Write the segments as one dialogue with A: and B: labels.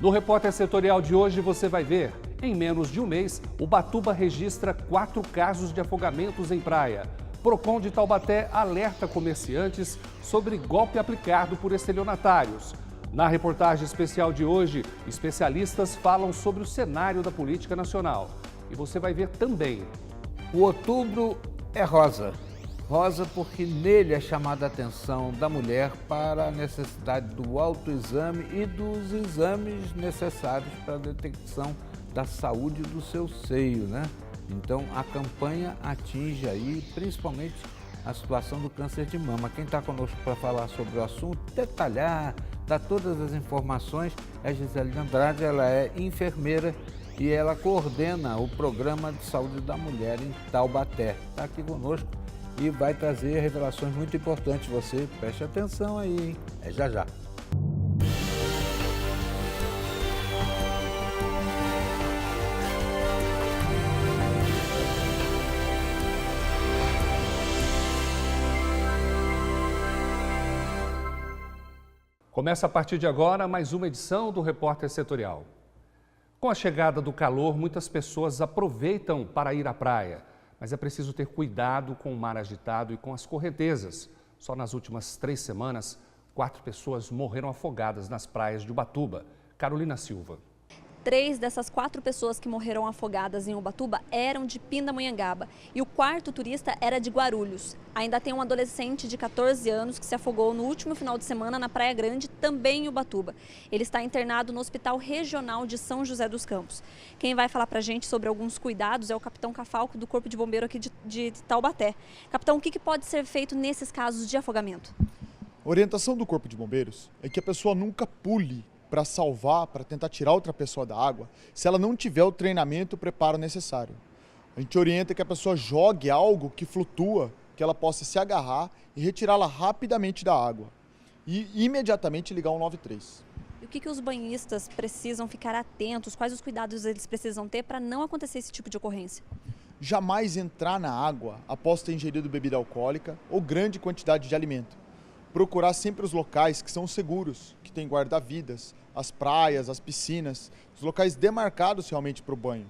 A: No Repórter Setorial de hoje você vai ver, em menos de um mês, Ubatuba registra 4 casos de afogamentos em praia. Procon de Taubaté alerta comerciantes sobre golpe aplicado por estelionatários. Na reportagem especial de hoje, especialistas falam sobre o cenário da política nacional. E você vai ver também.
B: O outubro é rosa. Rosa porque nele é chamada a atenção da mulher para a necessidade do autoexame e dos exames necessários para a detecção da saúde do seu seio, né? Então a campanha atinge aí principalmente a situação do câncer de mama. Quem está conosco para falar sobre o assunto, detalhar, dar todas as informações, é a Gisele Andrade. Ela é enfermeira e ela coordena o Programa de Saúde da Mulher em Taubaté. Está aqui conosco e vai trazer revelações muito importantes. Você preste atenção aí, hein? É já já.
A: Começa a partir de agora mais uma edição do Repórter Setorial. Com a chegada do calor, muitas pessoas aproveitam para ir à praia. Mas é preciso ter cuidado com o mar agitado e com as correntezas. Só nas últimas 3 semanas, 4 pessoas morreram afogadas nas praias de Ubatuba. Carolina Silva.
C: 3 dessas 4 pessoas que morreram afogadas em Ubatuba eram de Pindamonhangaba e o 4º turista era de Guarulhos. Ainda tem um adolescente de 14 anos que se afogou no último final de semana na Praia Grande, também em Ubatuba. Ele está internado no Hospital Regional de São José dos Campos. Quem vai falar para a gente sobre alguns cuidados é o capitão Cafalco do Corpo de Bombeiro aqui de Taubaté. Capitão, o que pode ser feito nesses casos de afogamento?
D: A orientação do Corpo de Bombeiros é que a pessoa nunca pule para salvar, para tentar tirar outra pessoa da água, se ela não tiver o treinamento e o preparo necessário. A gente orienta que a pessoa jogue algo que flutua, que ela possa se agarrar e retirá-la rapidamente da água. E imediatamente ligar o 193.
C: E o que os banhistas precisam ficar atentos? Quais os cuidados eles precisam ter para não acontecer esse tipo de ocorrência?
D: Jamais entrar na água após ter ingerido bebida alcoólica ou grande quantidade de alimento. Procurar sempre os locais que são seguros, que tem guarda-vidas, as praias, as piscinas, os locais demarcados realmente para o banho.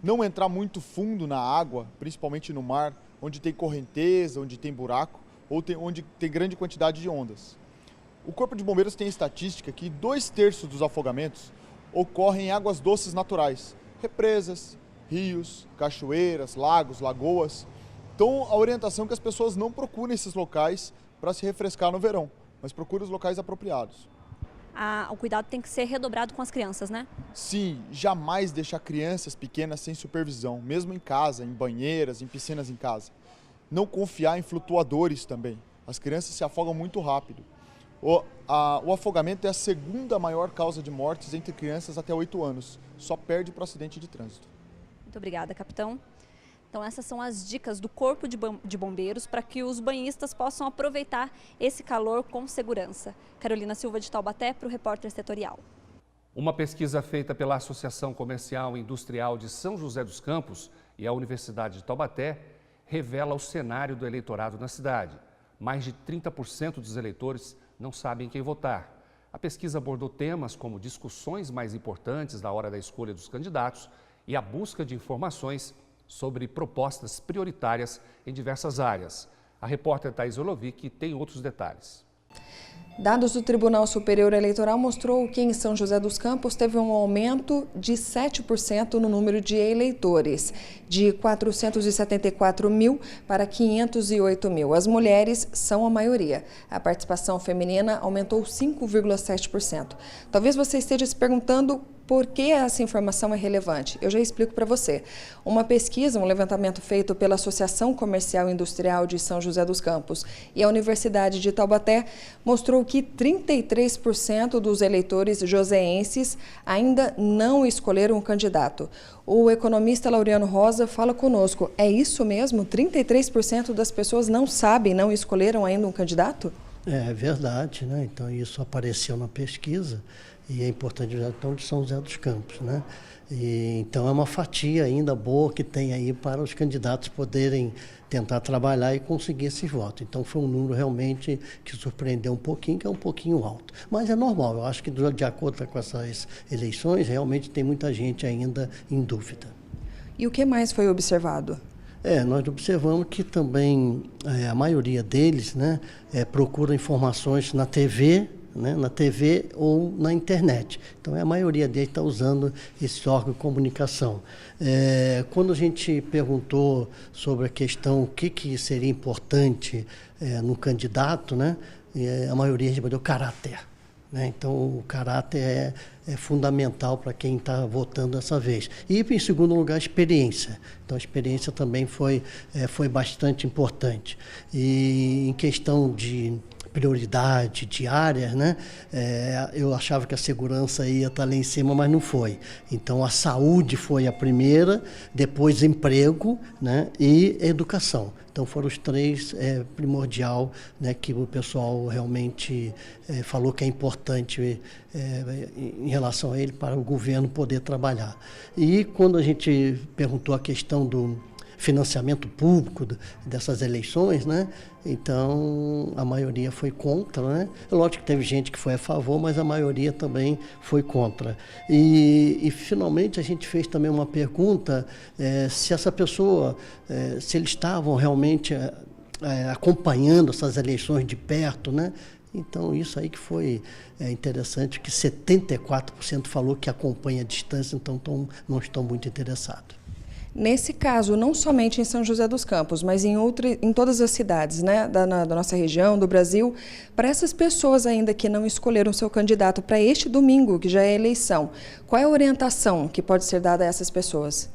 D: Não entrar muito fundo na água, principalmente no mar, onde tem correnteza, onde tem buraco, ou onde tem grande quantidade de ondas. O Corpo de Bombeiros tem estatística que 2/3 dos afogamentos ocorrem em águas doces naturais, represas, rios, cachoeiras, lagos, lagoas. Então a orientação é que as pessoas não procurem esses locais para se refrescar no verão, mas procure os locais apropriados.
C: O cuidado tem que ser redobrado com as crianças, né?
D: Sim, jamais deixar crianças pequenas sem supervisão, mesmo em casa, em banheiras, em piscinas em casa. Não confiar em flutuadores também. As crianças se afogam muito rápido. O afogamento é a 2ª maior causa de mortes entre crianças até 8 anos. Só perde para o acidente de trânsito.
C: Muito obrigada, capitão. Então essas são as dicas do Corpo de Bombeiros para que os banhistas possam aproveitar esse calor com segurança. Carolina Silva de Taubaté para o Repórter Setorial.
A: Uma pesquisa feita pela Associação Comercial e Industrial de São José dos Campos e a Universidade de Taubaté revela o cenário do eleitorado na cidade. Mais de 30% dos eleitores não sabem quem votar. A pesquisa abordou temas como discussões mais importantes na hora da escolha dos candidatos e a busca de informações sobre propostas prioritárias em diversas áreas. A repórter Thais Olovic tem outros detalhes.
E: Dados do Tribunal Superior Eleitoral mostrou que em São José dos Campos teve um aumento de 7% no número de eleitores, de 474 mil para 508 mil. As mulheres são a maioria. A participação feminina aumentou 5,7%. Talvez você esteja se perguntando por que essa informação é relevante? Eu já explico para você. Uma pesquisa, um levantamento feito pela Associação Comercial e Industrial de São José dos Campos e a Universidade de Taubaté mostrou que 33% dos eleitores joseenses ainda não escolheram um candidato. O economista Laureano Rosa fala conosco. É isso mesmo? 33% das pessoas não sabem, não escolheram ainda um candidato?
F: É verdade, né? Então isso apareceu na pesquisa. e é importante então de São José dos Campos, né? Então é uma fatia ainda boa que tem aí para os candidatos poderem tentar trabalhar e conseguir esses votos. Então foi um número realmente que surpreendeu um pouquinho, que é um pouquinho alto. Mas é normal, eu acho que de acordo com essas eleições, realmente tem muita gente ainda em dúvida.
E: E o que mais foi observado?
F: Nós observamos que também a maioria deles, né, procura informações na TV, né, na TV ou na internet. Então, a maioria deles está usando esse órgão de comunicação. Quando a gente perguntou sobre a questão o que seria importante no candidato, né, a maioria respondeu caráter. Né? Então, o caráter é fundamental para quem está votando dessa vez. E, em segundo lugar, a experiência. Então, a experiência também foi bastante importante. E em questão de prioridade de áreas, né? Eu achava que a segurança ia estar lá em cima, mas não foi. Então, a saúde foi a primeira, depois emprego, né? E educação. Então, foram os três primordial, né? Que o pessoal realmente falou que é importante em relação a ele para o governo poder trabalhar. E quando a gente perguntou a questão do financiamento público dessas eleições, né? Então a maioria foi contra, né? Lógico que teve gente que foi a favor, mas a maioria também foi contra. E finalmente a gente fez também uma pergunta se essa pessoa, se eles estavam realmente acompanhando essas eleições de perto, né? Então, isso aí que foi interessante, que 74% falou que acompanha a distância, então não estão muito interessados.
E: Nesse caso, não somente em São José dos Campos, mas em todas as cidades, né, da nossa região, do Brasil, para essas pessoas ainda que não escolheram seu candidato para este domingo, que já é eleição, qual é a orientação que pode ser dada a essas pessoas?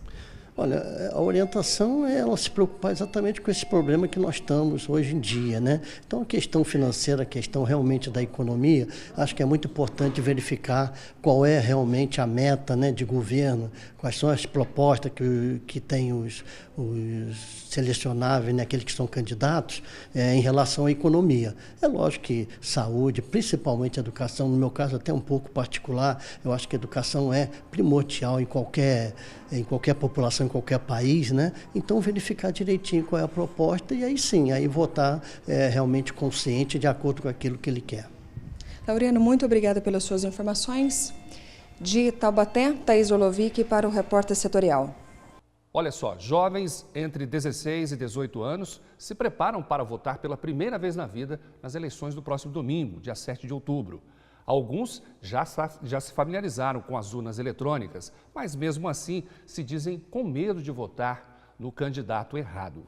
F: Olha, a orientação é ela se preocupar exatamente com esse problema que nós estamos hoje em dia, né? Então, a questão financeira, a questão realmente da economia, acho que é muito importante verificar qual é realmente a meta, né, de governo, quais são as propostas que tem os selecionáveis, né, aqueles que são candidatos, em relação à economia. É lógico que saúde, principalmente educação, no meu caso até um pouco particular, eu acho que a educação é primordial em qualquer população, em qualquer país, né? Então verificar direitinho qual é a proposta e aí sim, aí votar realmente consciente de acordo com aquilo que ele quer.
E: Laureano, muito obrigada pelas suas informações. De Taubaté, Thaís Olovic para o Repórter Setorial.
A: Olha só, jovens entre 16 e 18 anos se preparam para votar pela primeira vez na vida nas eleições do próximo domingo, dia 7 de outubro. Alguns já se familiarizaram com as urnas eletrônicas, mas mesmo assim se dizem com medo de votar no candidato errado.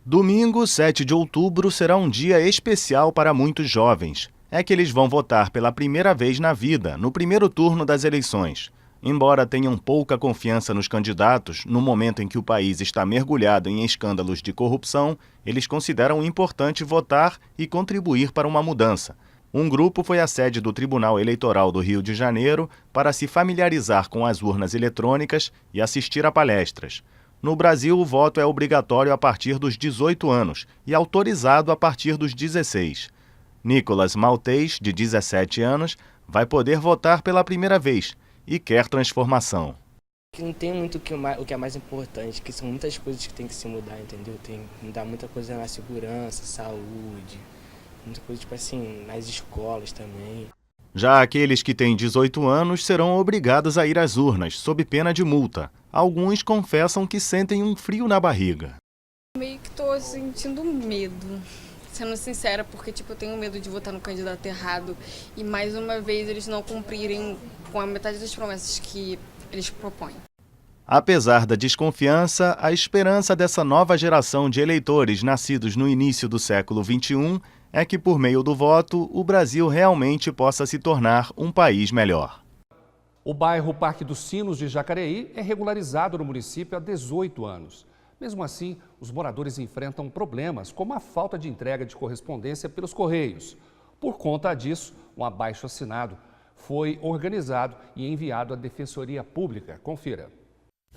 G: Domingo, 7 de outubro, será um dia especial para muitos jovens. É que eles vão votar pela primeira vez na vida, no primeiro turno das eleições. Embora tenham pouca confiança nos candidatos, no momento em que o país está mergulhado em escândalos de corrupção, eles consideram importante votar e contribuir para uma mudança. Um grupo foi à sede do Tribunal Eleitoral do Rio de Janeiro para se familiarizar com as urnas eletrônicas e assistir a palestras. No Brasil, o voto é obrigatório a partir dos 18 anos e autorizado a partir dos 16. Nicolas Maltês, de 17 anos, vai poder votar pela primeira vez e quer transformação.
H: Não tem muito o que é mais importante, que são muitas coisas que tem que se mudar, entendeu? Tem que mudar muita coisa na segurança, saúde, muita coisa tipo assim, nas escolas também.
G: Já aqueles que têm 18 anos serão obrigados a ir às urnas, sob pena de multa. Alguns confessam que sentem um frio na barriga.
I: Meio que estou sentindo medo, sendo sincera, porque eu tenho medo de votar no candidato errado e mais uma vez eles não cumprirem com a metade das promessas que eles propõem.
G: Apesar da desconfiança, a esperança dessa nova geração de eleitores nascidos no início do século XXI é que, por meio do voto, o Brasil realmente possa se tornar um país melhor.
A: O bairro Parque dos Sinos de Jacareí é regularizado no município há 18 anos. Mesmo assim, os moradores enfrentam problemas, como a falta de entrega de correspondência pelos Correios. Por conta disso, um abaixo-assinado foi organizado e enviado à Defensoria Pública. Confira.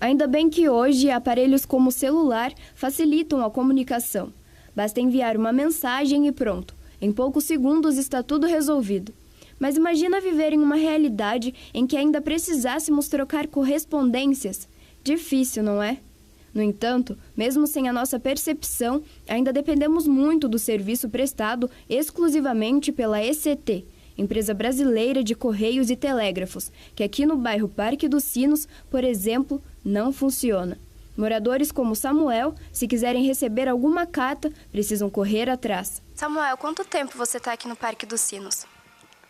J: Ainda bem que hoje aparelhos como celular facilitam a comunicação. Basta enviar uma mensagem e pronto. Em poucos segundos está tudo resolvido. Mas imagina viver em uma realidade em que ainda precisássemos trocar correspondências. Difícil, não é? No entanto, mesmo sem a nossa percepção, ainda dependemos muito do serviço prestado exclusivamente pela ECT, Empresa Brasileira de Correios e Telégrafos, que aqui no bairro Parque dos Sinos, por exemplo, não funciona. Moradores como Samuel, se quiserem receber alguma carta, precisam correr atrás.
K: Samuel, quanto tempo você está aqui no Parque dos Sinos?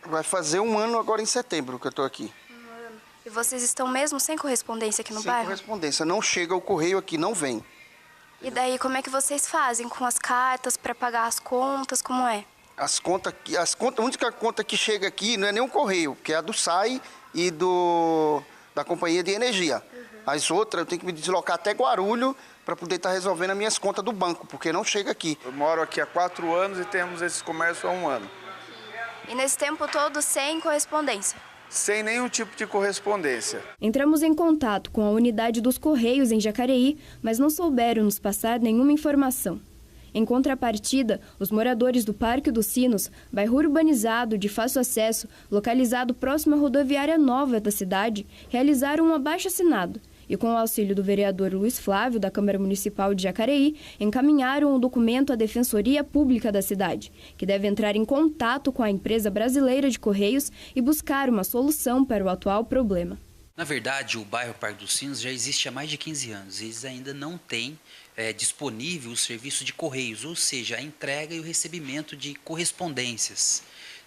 L: Vai fazer 1 ano agora em setembro que eu estou aqui.
K: 1 ano. E vocês estão mesmo sem correspondência aqui no bairro?
L: Sem correspondência, não chega o correio aqui, não vem.
K: E daí, como é que vocês fazem com as cartas para pagar as contas, como é?
L: A única conta que chega aqui não é nem o correio, que é a do SAI e da Companhia de Energia. As outras eu tenho que me deslocar até Guarulhos para poder estar resolvendo as minhas contas do banco, porque não chega aqui.
M: Eu moro aqui há 4 anos e temos esse comércio há 1 ano.
K: E nesse tempo todo sem correspondência?
M: Sem nenhum tipo de correspondência.
J: Entramos em contato com a unidade dos Correios em Jacareí, mas não souberam nos passar nenhuma informação. Em contrapartida, os moradores do Parque dos Sinos, bairro urbanizado de fácil acesso, localizado próximo à rodoviária nova da cidade, realizaram um abaixo-assinado e, com o auxílio do vereador Luiz Flávio, da Câmara Municipal de Jacareí, encaminharam o documento à Defensoria Pública da cidade, que deve entrar em contato com a Empresa Brasileira de Correios e buscar uma solução para o atual problema.
N: Na verdade, o bairro Parque dos Sinos já existe há mais de 15 anos. Eles ainda não têm disponível o serviço de correios, ou seja, a entrega e o recebimento de correspondências.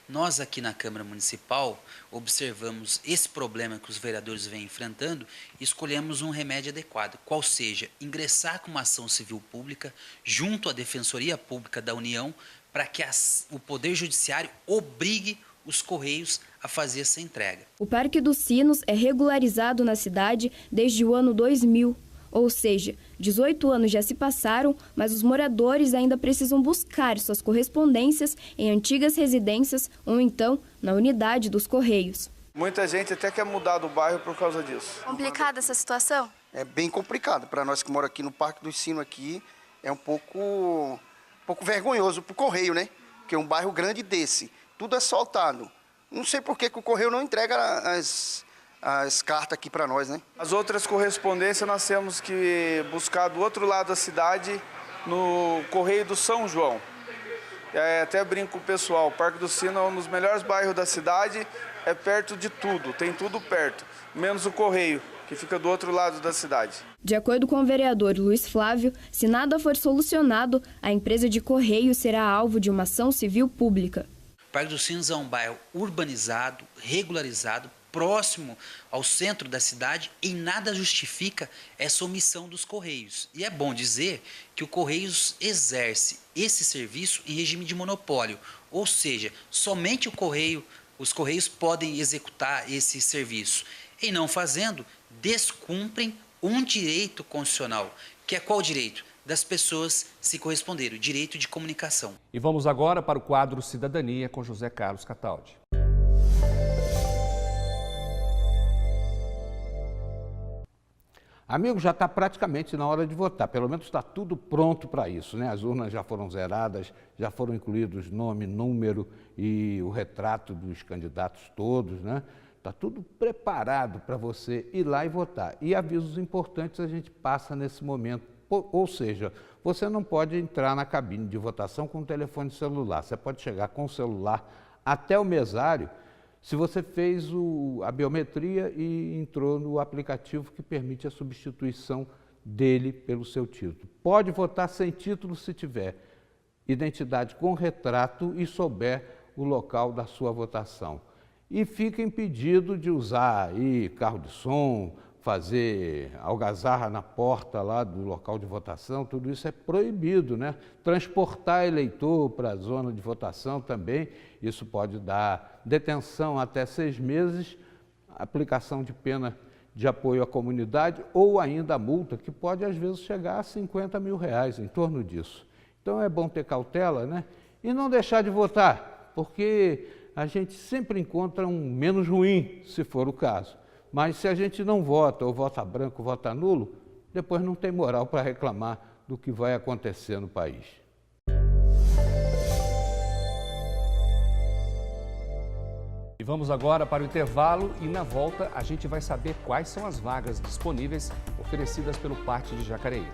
N: Nós aqui na Câmara Municipal observamos esse problema que os vereadores vêm enfrentando e escolhemos um remédio adequado, qual seja ingressar com uma ação civil pública junto à Defensoria Pública da União para que o Poder Judiciário obrigue os Correios a fazer essa entrega.
J: O Parque dos Sinos é regularizado na cidade desde o ano 2000. Ou seja, 18 anos já se passaram, mas os moradores ainda precisam buscar suas correspondências em antigas residências ou então na unidade dos Correios.
M: Muita gente até quer mudar do bairro por causa disso.
K: Complicada essa situação?
L: É bem complicado. Para nós que moramos aqui no Parque dos Sinos aqui, é um pouco vergonhoso para o Correio, né? Porque é um bairro grande desse, tudo asfaltado. Não sei por que o Correio não entrega as cartas aqui para nós, né?
M: As outras correspondências nós temos que buscar do outro lado da cidade, no Correio do São João. Até brinco com o pessoal, o Parque do Sino é um dos melhores bairros da cidade, é perto de tudo, tem tudo perto, menos o Correio, que fica do outro lado da cidade.
J: De acordo com o vereador Luiz Flávio, se nada for solucionado, a empresa de Correios será alvo de uma ação civil pública.
N: O Parque dos Sinos é um bairro urbanizado, regularizado, próximo ao centro da cidade, e nada justifica essa omissão dos Correios. E é bom dizer que o Correios exerce esse serviço em regime de monopólio, ou seja, somente os Correios podem executar esse serviço. E não fazendo, descumprem um direito constitucional, que é qual direito? Das pessoas se corresponderem, o direito de comunicação.
A: E vamos agora para o quadro Cidadania com José Carlos Cataldi.
B: Amigo, já está praticamente na hora de votar, pelo menos está tudo pronto para isso, né? As urnas já foram zeradas, já foram incluídos nome, número e o retrato dos candidatos todos, né? Está tudo preparado para você ir lá e votar. E avisos importantes a gente passa nesse momento, ou seja, você não pode entrar na cabine de votação com o telefone celular, você pode chegar com o celular até o mesário, se você fez a biometria e entrou no aplicativo que permite a substituição dele pelo seu título. Pode votar sem título se tiver identidade com retrato e souber o local da sua votação. E fica impedido de usar aí carro de som, fazer algazarra na porta lá do local de votação, tudo isso é proibido, né? Transportar eleitor para a zona de votação também, isso pode dar detenção até 6 meses, aplicação de pena de apoio à comunidade ou ainda multa, que pode às vezes chegar a R$50 mil, em torno disso. Então é bom ter cautela, né? E não deixar de votar, porque a gente sempre encontra um menos ruim, se for o caso. Mas se a gente não vota, ou vota branco, ou vota nulo, depois não tem moral para reclamar do que vai acontecer no país.
A: vamos agora para o intervalo e na volta a gente vai saber quais são as vagas disponíveis oferecidas pelo Parque de Jacareí.